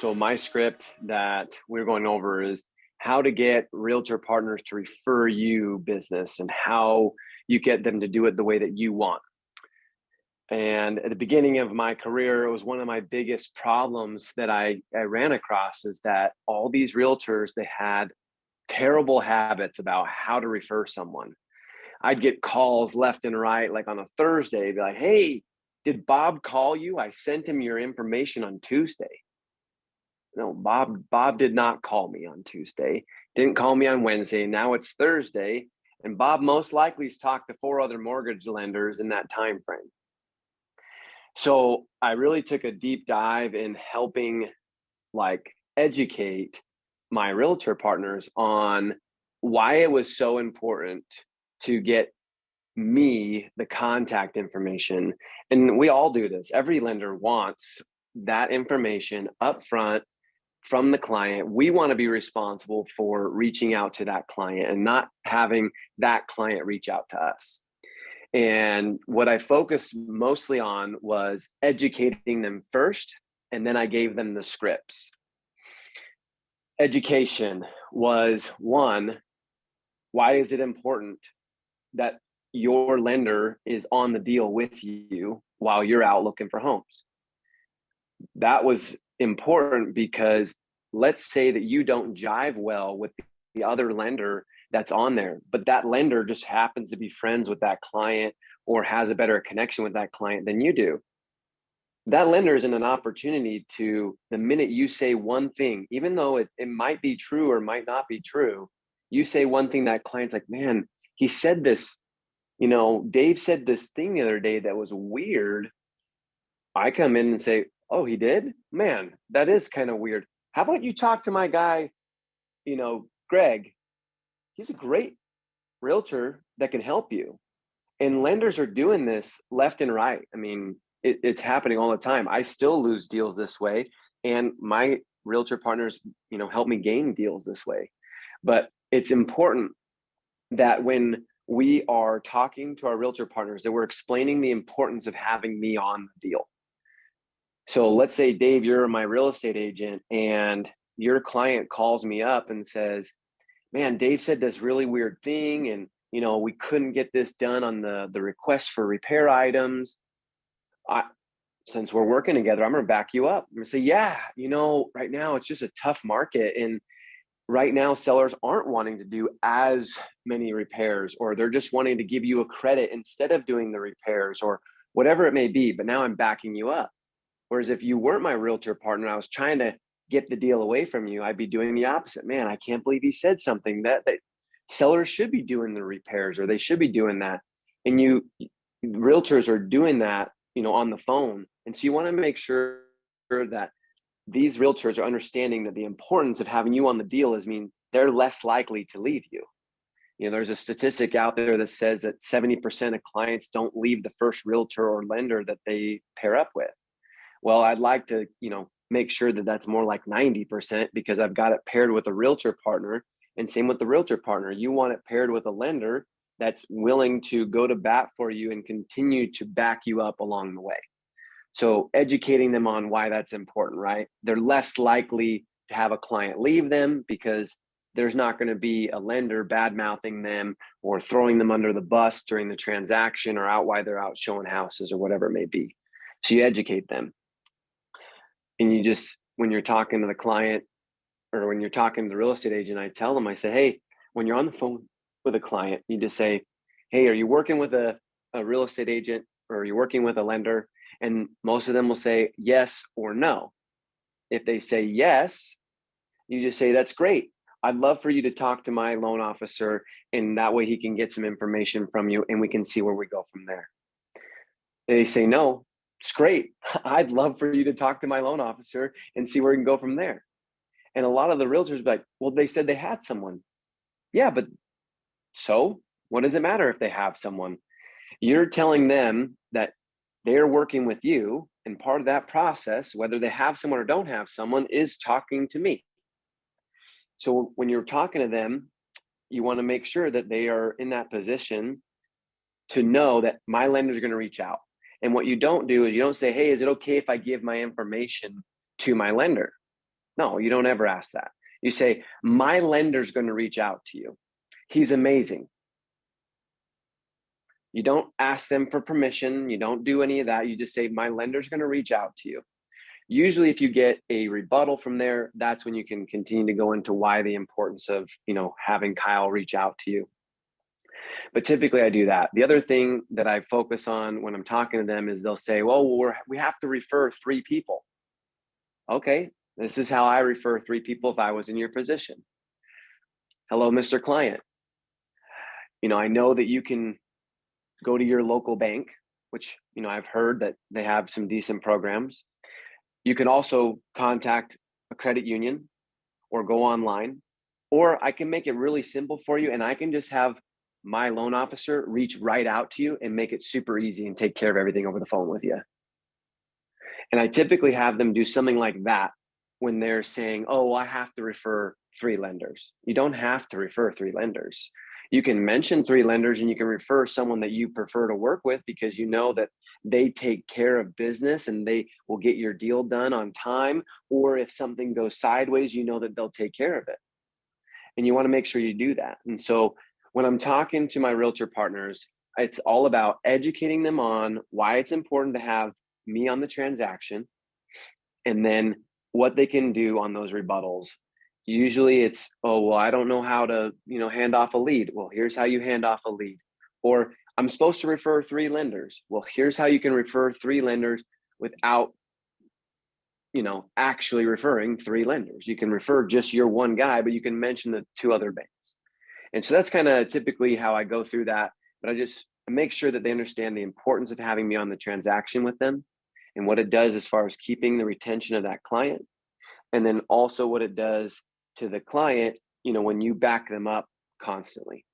So my script that we're going over is how to get realtor partners to refer you business and how you get them to do it the way that you want. And at the beginning of my career, it was one of my biggest problems that I ran across is that all these realtors, they had terrible habits about how to refer someone. I'd get calls left and right, like on a Thursday, be like, hey, did Bob call you? I sent him your information on Tuesday. No, Bob did not call me on Tuesday. Didn't call me on Wednesday. Now it's Thursday. And Bob most likely has talked to 4 other mortgage lenders in that time frame. So I really took a deep dive in helping educate my realtor partners on why it was so important to get me the contact information. And we all do this. Every lender wants that information up front from the client. We want to be responsible for reaching out to that client and not having that client reach out to us. And what I focused mostly on was educating them first, and then I gave them the scripts. Education was one, why is it important that your lender is on the deal with you while you're out looking for homes? That was important because let's say that you don't jive well with the other lender that's on there, but that lender just happens to be friends with that client or has a better connection with that client than you do. That lender is in an opportunity to, the minute you say one thing, even though it might be true or might not be true, you say one thing, that client's like, man, he said this, Dave said this thing the other day that was weird. I come in and say, oh, he did? Man, that is kind of weird. How about you talk to my guy, Greg? He's a great realtor that can help you. And lenders are doing this left and right. I mean, it's happening all the time. I still lose deals this way. And my realtor partners, help me gain deals this way. But it's important that when we are talking to our realtor partners, that we're explaining the importance of having me on the deal. So let's say, Dave, you're my real estate agent and your client calls me up and says, man, Dave said this really weird thing. And, we couldn't get this done on the request for repair items. Since we're working together, I'm going to back you up. I'm going to say, yeah, right now it's just a tough market. And right now sellers aren't wanting to do as many repairs, or they're just wanting to give you a credit instead of doing the repairs or whatever it may be. But now I'm backing you up. Whereas if you weren't my realtor partner, I was trying to get the deal away from you, I'd be doing the opposite. Man, I can't believe he said something that sellers should be doing the repairs, or they should be doing that. And realtors are doing that, on the phone. And so you want to make sure that these realtors are understanding that the importance of having you on the deal mean they're less likely to leave you. There's a statistic out there that says that 70% of clients don't leave the first realtor or lender that they pair up with. Well, I'd like to, make sure that that's more like 90% because I've got it paired with a realtor partner, and same with the realtor partner. You want it paired with a lender that's willing to go to bat for you and continue to back you up along the way. So educating them on why that's important, right? They're less likely to have a client leave them because there's not going to be a lender bad-mouthing them or throwing them under the bus during the transaction or out while they're out showing houses or whatever it may be. So you educate them. And you just, when you're talking to the client or when you're talking to the real estate agent, I tell them, I say, hey, when you're on the phone with a client, you just say, hey, are you working with a real estate agent or are you working with a lender? And most of them will say yes or no. If they say yes, you just say, that's great. I'd love for you to talk to my loan officer, and that way he can get some information from you and we can see where we go from there. They say no. It's great. I'd love for you to talk to my loan officer and see where we can go from there. And a lot of the realtors be like, well, they said they had someone. Yeah, but so what does it matter if they have someone? You're telling them that they're working with you, and part of that process, whether they have someone or don't have someone, is talking to me. So when you're talking to them, you want to make sure that they are in that position to know that my lender is going to reach out. And what you don't do is you don't say, hey, is it okay if I give my information to my lender? No, you don't ever ask that. You say, my lender's going to reach out to you. He's amazing. You don't ask them for permission. You don't do any of that. You just say, my lender's going to reach out to you. Usually if you get a rebuttal from there, that's when you can continue to go into why the importance of, having Kyle reach out to you. But typically I do that. The other thing that I focus on when I'm talking to them is they'll say, well, we have to refer 3 people. Okay, this is how I refer 3 people if I was in your position. Hello, Mr. Client. I know that you can go to your local bank, which, I've heard that they have some decent programs. You can also contact a credit union or go online, or I can make it really simple for you and I can just have my loan officer reach right out to you and make it super easy and take care of everything over the phone with you. And I typically have them do something like that when they're saying, oh, I have to refer 3 lenders. You don't have to refer 3 lenders. You can mention 3 lenders and you can refer someone that you prefer to work with because you know that they take care of business and they will get your deal done on time. Or if something goes sideways, you know that they'll take care of it. And you want to make sure you do that. And so when I'm talking to my realtor partners, it's all about educating them on why it's important to have me on the transaction and then what they can do on those rebuttals. Usually it's, oh, well, I don't know how to, hand off a lead. Well, here's how you hand off a lead. Or I'm supposed to refer 3 lenders. Well, here's how you can refer 3 lenders without, actually referring 3 lenders. You can refer just your one guy, but you can mention the 2 other banks. And so that's kind of typically how I go through that. But I make sure that they understand the importance of having me on the transaction with them and what it does as far as keeping the retention of that client. And then also what it does to the client, when you back them up constantly.